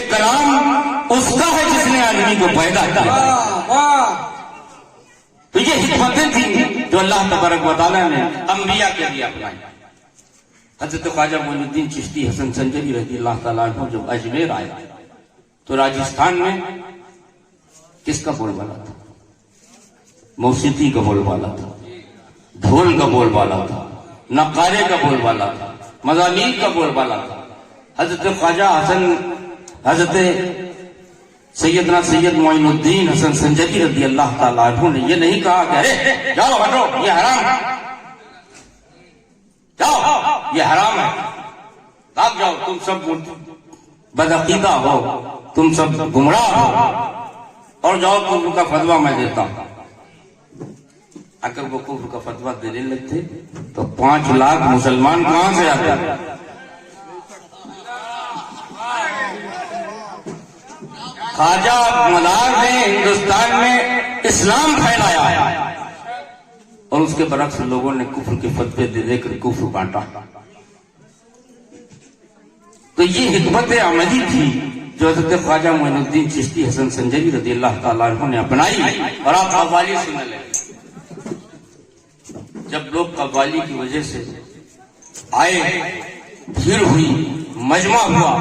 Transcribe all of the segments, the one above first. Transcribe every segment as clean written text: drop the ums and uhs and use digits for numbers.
یہ کلام اس کا ہے جس نے آدمی کو پیدا کیا۔ تو یہ حکمتیں تھیں جو اللہ تبارک و تعالیٰ نے انبیاء کے لیے اپنائی۔ حضرت خواجہ معین الدین چشتی حسن سنجری رضی اللہ تعالیٰ عنہ جب اجمیر آئے تو راجستھان میں کس کا بول بالا تھا؟ موسیقی کا بول بالا تھا، ڈھول کا بول بالا تھا، نقارے کا بول بالا تھا، مزامیر کا بول بالا تھا۔ حضرت خواجہ حضرت سیدنا سید معین الدین حسن سنجری رضی اللہ تعالیٰ عنہ نے یہ نہیں کہا کہ ارے جاؤ ہٹو یہ حرام ہے، جاؤ یہ حرام ہے، بھاگ جاؤ، تم سب بدعقیدہ ہو، تم سب گمراہ ہو، اور جاؤ کفر کا فتویٰ میں دیتا ہوں۔ اگر وہ کفر کا فتویٰ دینے لگتے تو 5 لاکھ مسلمان کہاں سے آتے؟ خواجہ مدار نے ہندوستان میں اسلام پھیلایا اور اس کے برعکس لوگوں نے کفر کے فتوے دے دے کر کفر بانٹا۔ تو یہ حکمت عملی تھی جو حضرت خواجہ معین الدین چشتی حسن سنجری رضی اللہ تعالیٰ عنہ نے اپنائی۔ اور آپ قوالی سن لیں، جب لوگ قوالی کی وجہ سے آئے، بھیڑ ہوئی، مجمع ہوا،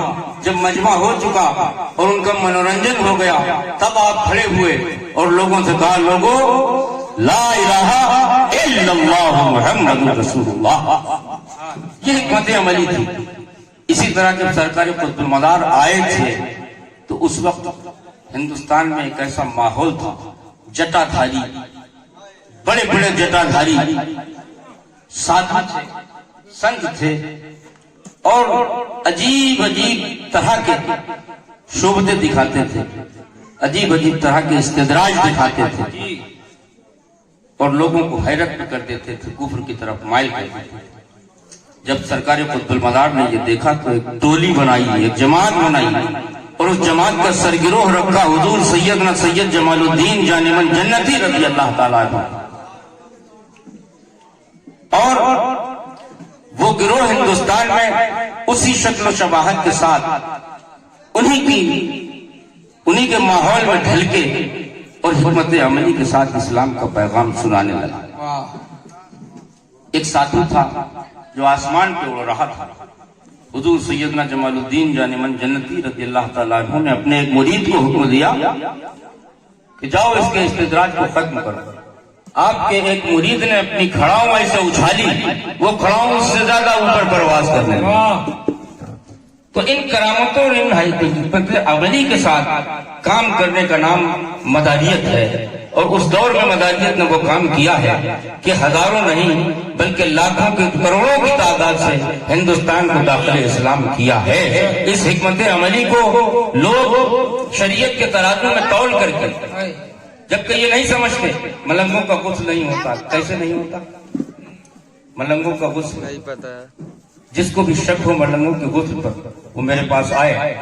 جب مجمع ہو چکا اور ان کا منورنجن ہو گیا، تب آپ کھڑے ہوئے اور لوگوں سے کہا، لوگوں لا الہ الا اللہ محمد رسول اللہ۔ یہ حکمت عملی تھی۔ اسی طرح جب سرکار قطب المدار آئے تھے تو اس وقت ہندوستان میں ایک ایسا ماحول تھا، جٹا دھاری، بڑے بڑے جٹا دھاری سادھو تھے، سنت تھے، اور عجیب عجیب طرح کے شعبدے دکھاتے تھے، عجیب عجیب طرح کے استدراج دکھاتے تھے، اور لوگوں کو حیرت میں کر دیتے تھے، کفر کی طرف مائل کر دیتے تھے۔ جب سرکار قطب المدار نے یہ دیکھا تو ایک ٹولی بنائی، ایک جماعت بنائی، اور اس جماعت کا سرگروہ رکھا حضور سیدنا سید جمال الدین جان من جنتی رضی اللہ تعالیٰ عنہ، اور وہ گروہ ہندوستان میں اسی شکل و شباہت کے ساتھ انہی کے ماحول میں ڈھل کے اور حکمت عملی کے ساتھ اسلام کا پیغام سنانے لگا۔ ایک ساتھی تھا جو آسمان پہ اڑ رہا تھا، حضور سیدنا جمال الدین جان من جنتی رضی اللہ تعالیٰ عنہ نے اپنے ایک مرید کو حکم دیا کہ جاؤ اس کے استدراج کو ختم کرو۔ آپ کے ایک مرید نے اپنی کھڑاؤں ایسے اچھالی، وہ کھڑاؤں سے زیادہ اوپر پرواز کرنے لگا۔ تو ان کرامتوں اور ان حکمت عملی کے ساتھ کام کرنے کا نام مداریت ہے، اور اس دور میں مداریت نے وہ کام کیا ہے کہ ہزاروں نہیں بلکہ لاکھوں کے کروڑوں کی تعداد سے ہندوستان کو داخل اسلام کیا ہے۔ اس حکمت عملی کو لوگ شریعت کے ترازو میں تول کر کے، جبکہ یہ نہیں سمجھتے ملنگوں کا غسل نہیں ہوتا۔ کیسے نہیں ہوتا ملنگوں کا غسل؟ نہیں پتا ہے۔ جس کو بھی شک ہو ملنگوں کے غسل پر وہ میرے پاس آئے،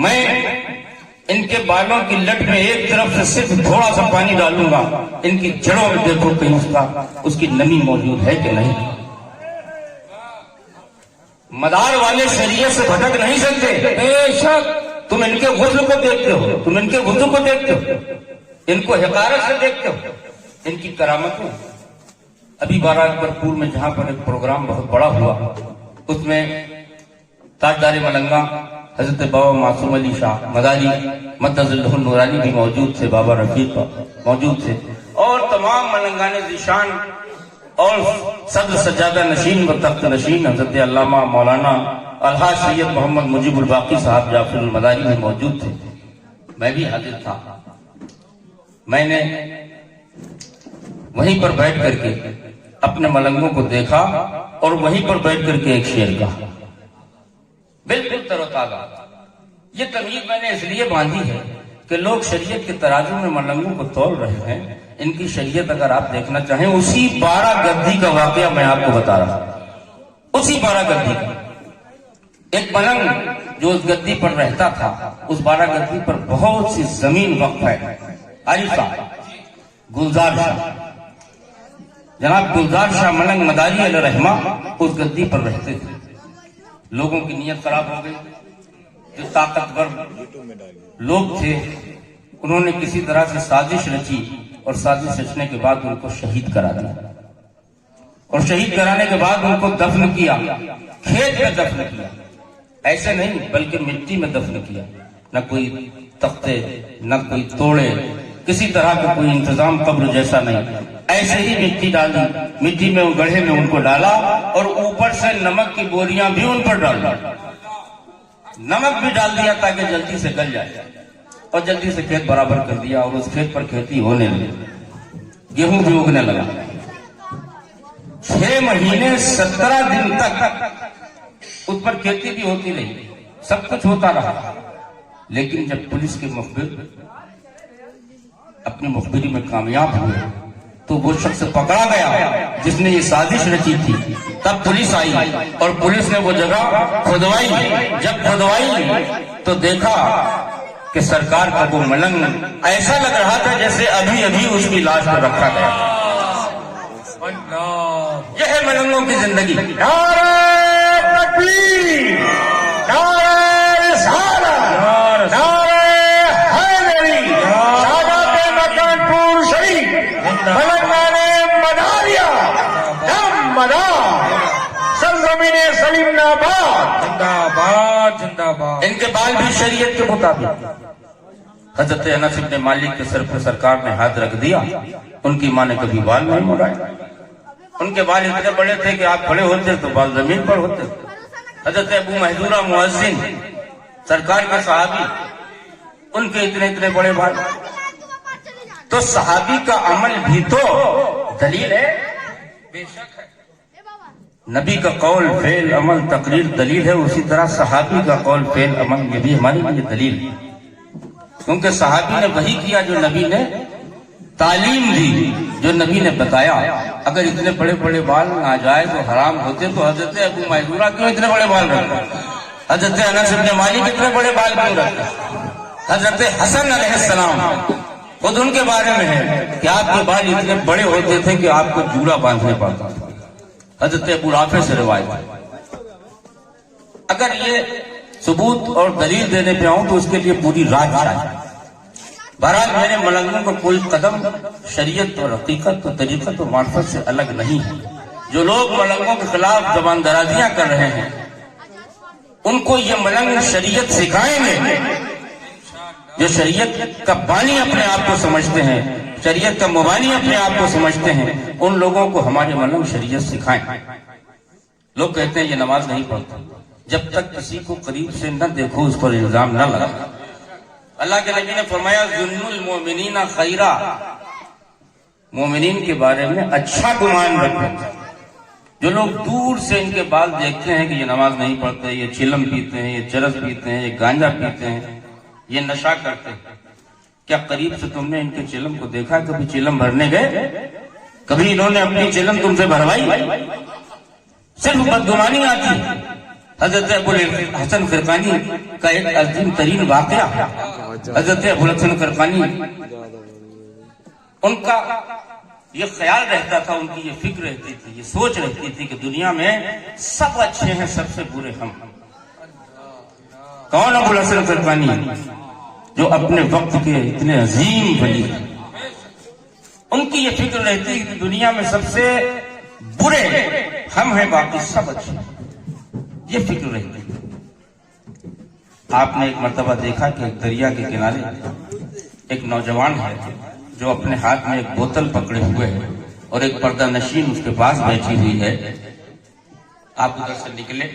میں ان کے بالوں کی لٹ میں ایک طرف سے صرف تھوڑا سا پانی ڈالوں گا، ان کی جڑوں میں دیکھو کہیں اس کی نمی موجود ہے کہ نہیں۔ مدار والے شریعت سے بھٹک نہیں سکتے، بے شک تم ان کے غسل کو دیکھتے ہو، تم ان کے غسل کو دیکھتے ہو، ان کو حقارت سے دیکھتے ہو، ان کی کرامتوں۔ ابھی بارہ اکبرپور میں جہاں پر ایک پروگرام بہت بڑا ہوا، اس میں تاجدار ملنگا حضرت بابا معصوم علی شاہ مداری مدظ اللہ النورانی بھی موجود تھے، بابا رفیق موجود تھے، اور تمام ملنگان ذیشان اور صدر سجادہ نشین و تخت نشین حضرت علامہ مولانا الحاج سید محمد مجیب الباقی صاحب جعفر المداری بھی موجود تھے۔ میں بھی حاضر تھا۔ میں نے وہیں پر بیٹھ کر کے اپنے ملنگوں کو دیکھا اور وہیں پر بیٹھ کر کے ایک شعر کہا، بالکل تر و تازہ۔ یہ تمیز میں نے اس لیے باندھی ہے کہ لوگ شریعت کے ترازو میں ملنگوں کو تول رہے ہیں۔ ان کی شریعت اگر آپ دیکھنا چاہیں، اسی 12 گدی کا واقعہ میں آپ کو بتا رہا ہوں، اسی 12 گدی کا۔ ایک ملنگ جو اس گدی پر رہتا تھا، اس 12 گدی پر بہت سی زمین وقف ہے۔ عارف صاحب گلزار شاہ، جناب گلزار شاہ ملنگ مداری علیہ رحمہ اس گدی پر رہتے تھے۔ لوگوں کی نیت خراب ہو گئی، جو طاقتور لوگ تھے انہوں نے کسی طرح سے سازش رچی اور سازش رچنے کے بعد ان کو شہید کرا دیا اور شہید کرانے کے بعد ان کو دفن کیا، کھیت میں دفن کیا، ایسے نہیں بلکہ مٹی میں دفن کیا، نہ کوئی تختے نہ کوئی توڑے، کسی طرح کا کوئی انتظام قبر جیسا نہیں، ایسے ہی مٹی ڈال دی، مٹی میں گڑھے میں ان کو ڈالا اور اوپر سے نمک کی بوریاں بھی ان پر ڈال دی، نمک بھی ڈال دیا تاکہ جلدی سے گل جائے اور جلدی سے کھیت برابر کر دیا اور اس کھیت پر کھیتی ہونے لگی، گیہوں بھی اگنے لگا۔ 6 مہینے 17 دن تک اس پر کھیتی بھی ہوتی رہی، سب کچھ ہوتا رہا، لیکن جب پولیس کے مخبر اپنی مخبری میں کامیاب ہوئے تو وہ شخص پکڑا گیا جس نے یہ سازش رچی تھی۔ تب پولیس آئی اور پولیس نے وہ جگہ کھودوائی، جب کھودوائی تو دیکھا کہ سرکار کا وہ ملنگ ایسا لگ رہا تھا جیسے ابھی ابھی اس کی لاش پر رکھا گیا۔ یہ ہے ملنگوں کی زندگی۔ نعرہ تکبیر، نعرہ رسالت، نعرہ حیدری، سادات مکان پور شریف، ملنگان مداریہ، دم مدا، سرزمین سلیم آباد، زندہ باد زندہ باد۔ ان کے بال بھی شریعت کے مطابق حضرت انس بن مالک کے سر پر سرکار نے ہاتھ رکھ دیا، ان کی ماں نے کبھی بال نہیں مڑائے، ان کے بال اتنے بڑے تھے کہ آپ کھڑے ہوتے تو بال زمین پر ہوتے۔ حضرت ابو محذورہ مؤذن سرکار کے صحابی، ان کے اتنے بڑے بال۔ تو صحابی کا عمل بھی تو دلیل ہے، بے شک ہے، نبی کا قول فعل عمل تقریر دلیل ہے، اسی طرح صحابی کا قول فعل عمل یہ بھی ہمارے لیے دلیل ہے، کیونکہ صحابی نے وہی کیا جو نبی نے تعلیم دی، جو نبی نے بتایا۔ اگر اتنے بڑے بڑے بال ناجائز و حرام ہوتے تو حضرت ابو محذورہ کیوں اتنے بڑے بال رکھتے، حضرت انس بن مالک اتنے بڑے بال کیوں رکھتے، حضرت حسن علیہ السلام خود ان کے بارے میں ہے کہ آپ کے بال اتنے بڑے ہوتے تھے کہ آپ کو جوڑا باندھنے پڑتا تھا، حضرت ابو رافع سے روایت ہے۔ اگر یہ ثبوت اور دلیل دینے پہ آؤں تو اس کے لیے پوری رات چاہیے۔ بہرحال میرے ملنگوں کا کوئی قدم شریعت اور حقیقت اور طریقت اور معرفت سے الگ نہیں ہے۔ جو لوگ ملنگوں کے خلاف زبان درازیاں کر رہے ہیں ان کو یہ ملنگ شریعت سکھائیں گے۔ جو شریعت کا بانی اپنے آپ کو سمجھتے ہیں، شریعت کا مبانی اپنے آپ کو سمجھتے ہیں، ان لوگوں کو ہمارے ملنگ شریعت سکھائیں۔ لوگ کہتے ہیں یہ نماز نہیں پڑھتا، جب تک کسی کو قریب سے نہ دیکھو اس پر الزام نہ لگا۔ اللہ کے نبی نے فرمایا ظن المؤمنین خیرا، مومنین کے بارے میں اچھا گمان رکھو۔ جو لوگ دور سے ان کے بال دیکھتے ہیں کہ یہ نماز نہیں پڑھتے، یہ چلم پیتے ہیں، یہ چرس پیتے ہیں، یہ گانجا پیتے ہیں، یہ نشہ کرتے ہیں، کیا قریب سے تم نے ان کے چلم کو دیکھا؟ کبھی چلم بھرنے گئے؟ کبھی انہوں نے اپنی چلم تم سے بھروائی؟ صرف بدگمانی آتی ہے۔ حضرت ابو الحسن فرقانی کا ایک عظیم ترین واقعہ، حضرت ابو الحسن فرقانی، ان کا یہ خیال رہتا تھا، ان کی یہ فکر رہتی تھی، یہ سوچ رہتی تھی کہ دنیا میں سب اچھے ہیں، سب سے برے ہم۔ کون ابو الحسن فرقانی؟ جو اپنے وقت کے اتنے عظیم ولی ہیں، ان کی یہ فکر رہتی کہ دنیا میں سب سے برے ہم ہیں، باقی سب اچھے ہیں، یہ فکر رہتی۔ آپ نے ایک مرتبہ دیکھا کہ ایک دریا کے کنارے ایک نوجوان ہے جو اپنے ہاتھ میں ایک بوتل پکڑے ہوئے ہے اور ایک پردہ نشین اس کے پاس بیٹھی ہوئی ہے۔ آپ ادھر سے نکلے،